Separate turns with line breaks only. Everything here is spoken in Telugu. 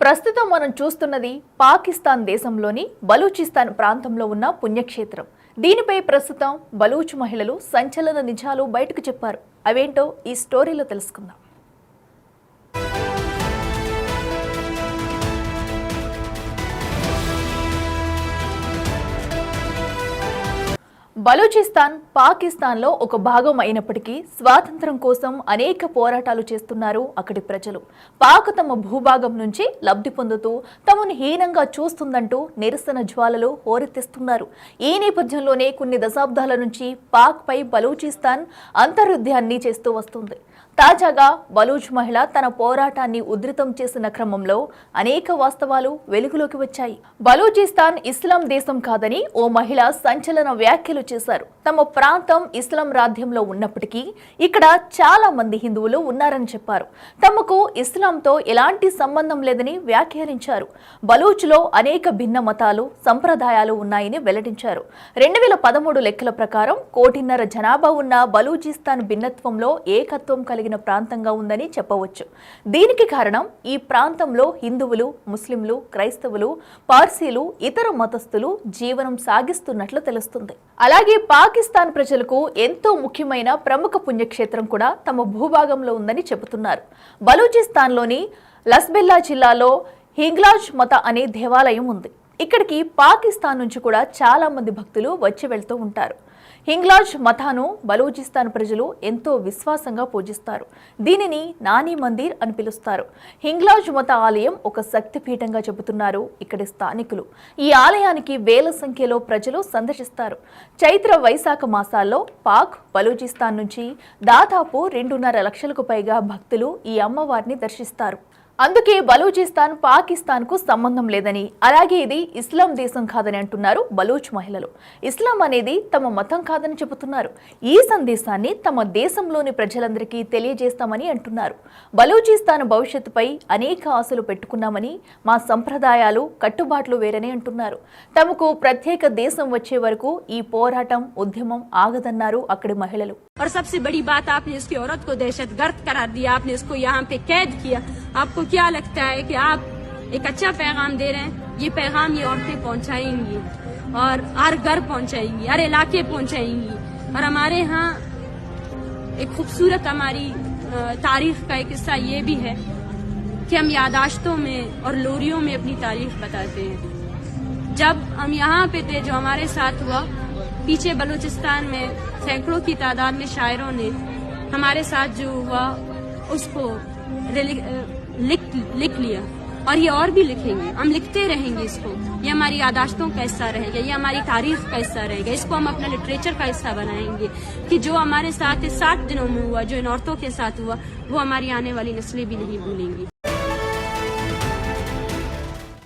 ప్రస్తుతం మనం చూస్తున్నది పాకిస్తాన్ దేశంలోని బలూచిస్తాన్ ప్రాంతంలో ఉన్న పుణ్యక్షేత్రం. దీనిపై ప్రస్తుతం బలూచ్ మహిళలు సంచలన నిజాలు బయటకు చెప్పారు. అవేంటో ఈ స్టోరీలో తెలుసుకుందాం. బలూచిస్తాన్ పాకిస్తాన్లో ఒక భాగం అయినప్పటికీ స్వాతంత్ర్యం కోసం అనేక పోరాటాలు చేస్తున్నారు అక్కడి ప్రజలు. పాక్ తమ భూభాగం నుంచి లబ్ధి పొందుతూ తమను హీనంగా చూస్తుందంటూ నిరసన జ్వాలలు హోరెత్తిస్తున్నారు. ఈ నేపథ్యంలోనే కొన్ని దశాబ్దాల నుంచి పాక్ పై బలూచిస్తాన్ అంతర్యుద్ధాన్ని చేస్తూ వస్తుంది. తాజాగా బలూచ్ మహిళ తన పోరాటాన్ని ఉధృతం చేసిన క్రమంలో అనేక వాస్తవాలు వెలుగులోకి వచ్చాయి. బలూచిస్తాన్ ఇస్లాం దేశం కాదని ఓ మహిళ సంచలన వ్యాఖ్యలు చేశారు. తమ ప్రాంతం ఇస్లాం రాజ్యంలో ఉన్నప్పటికీ ఇక్కడ చాలా మంది హిందువులు ఉన్నారని చెప్పారు. తమకు ఇస్లాంతో ఎలాంటి సంబంధం లేదని వ్యాఖ్యానించారు. బలూచ్లో అనేక భిన్న మతాలు సంప్రదాయాలు ఉన్నాయని వెల్లడించారు. 2013 లెక్కల ప్రకారం 1.5 కోటి జనాభా ఉన్న బలూచిస్తాన్ భిన్నత్వంలో ఏకత్వం కలిగిన ప్రాంతంగా ఉందని చెప్పవచ్చు. దీనికి కారణం ఈ ప్రాంతంలో హిందువులు, ముస్లింలు, క్రైస్తవులు, పార్సీలు, ఇతర మతస్థులు జీవనం సాగిస్తున్నట్లు తెలుస్తుంది. అలాగే పాకిస్తాన్ ప్రజలకు ఎంతో ముఖ్యమైన ప్రముఖ పుణ్యక్షేత్రం కూడా తమ భూభాగంలో ఉందని చెబుతున్నారు. బలూచిస్తాన్లోని లస్బెల్లా జిల్లాలో హింగ్లాజ్ మత అనే దేవాలయం ఉంది. ఇక్కడికి పాకిస్తాన్ నుంచి కూడా చాలా మంది భక్తులు వచ్చి వెళ్తూ ఉంటారు. హింగ్లాజ్ మతాను బలూచిస్తాన్ ప్రజలు ఎంతో విశ్వాసంగా పూజిస్తారు. దీనిని నాని మందిర్ అని పిలుస్తారు. హింగ్లాజ్ మత ఆలయం ఒక శక్తిపీఠంగా చెబుతున్నారు ఇక్కడి స్థానికులు. ఈ ఆలయానికి వేల సంఖ్యలో ప్రజలు సందర్శిస్తారు. చైత్ర, వైశాఖ మాసాల్లో పాక్, బలూచిస్తాన్ నుంచి దాదాపు 2.5 లక్షలకు పైగా భక్తులు ఈ అమ్మవారిని దర్శిస్తారు. అందుకే బలూచిస్తాన్ పాకిస్తాన్కు సంబంధం లేదని, అలాగే ఇది ఇస్లాం దేశం కాదని అంటున్నారు బలూచ్ మహిళలు. ఇస్లాం అనేది తమ మతం కాదని చెబుతున్నారు. ఈ సందేశాన్ని తమ దేశంలోని ప్రజలందరికీ తెలియజేస్తామని అంటున్నారు. బలూచిస్తాన్ భవిష్యత్తుపై అనేక ఆశలు పెట్టుకున్నామని, మా సంప్రదాయాలు, కట్టుబాట్లు వేరని అంటున్నారు. తమకు ప్రత్యేక దేశం వచ్చే వరకు ఈ పోరాటం, ఉద్యమం ఆగదన్నారు అక్కడి మహిళలు.
और सबसे बड़ी बात, आपने इसकी औरत को दहशतगर्द करार दिया, आपने इसको यहाँ पे कैद किया। आपको क्या लगता है कि आप एक अच्छा पैगाम दे रहे हैं? ये पैगाम ये औरतें पहुँचाएंगी और हर घर पहुँचाएंगी, हर इलाके पहुँचाएंगी। और हमारे यहाँ एक खूबसूरत हमारी तारीख का एक हिस्सा ये भी है कि हम यादाश्तों में और लोरियों में अपनी तारीख बताते हैं। जब हम यहाँ पे थे, जो हमारे साथ हुआ, पीछे बलूचिस्तान में सैकड़ों की तादाद में शायरों ने हमारे साथ जो हुआ उसको लिख लिया, और ये और भी लिखेंगे, हम लिखते रहेंगे इसको। ये हमारी यादाश्तों का हिस्सा रहेगा, ये हमारी तारीख का हिस्सा रहेगा। इसको हम अपना लिटरेचर का हिस्सा बनाएंगे कि जो हमारे साथ 60 दिनों में हुआ, जो इन औरतों के साथ हुआ, वो हमारी आने वाली नस्लें भी नहीं भूलेंगी।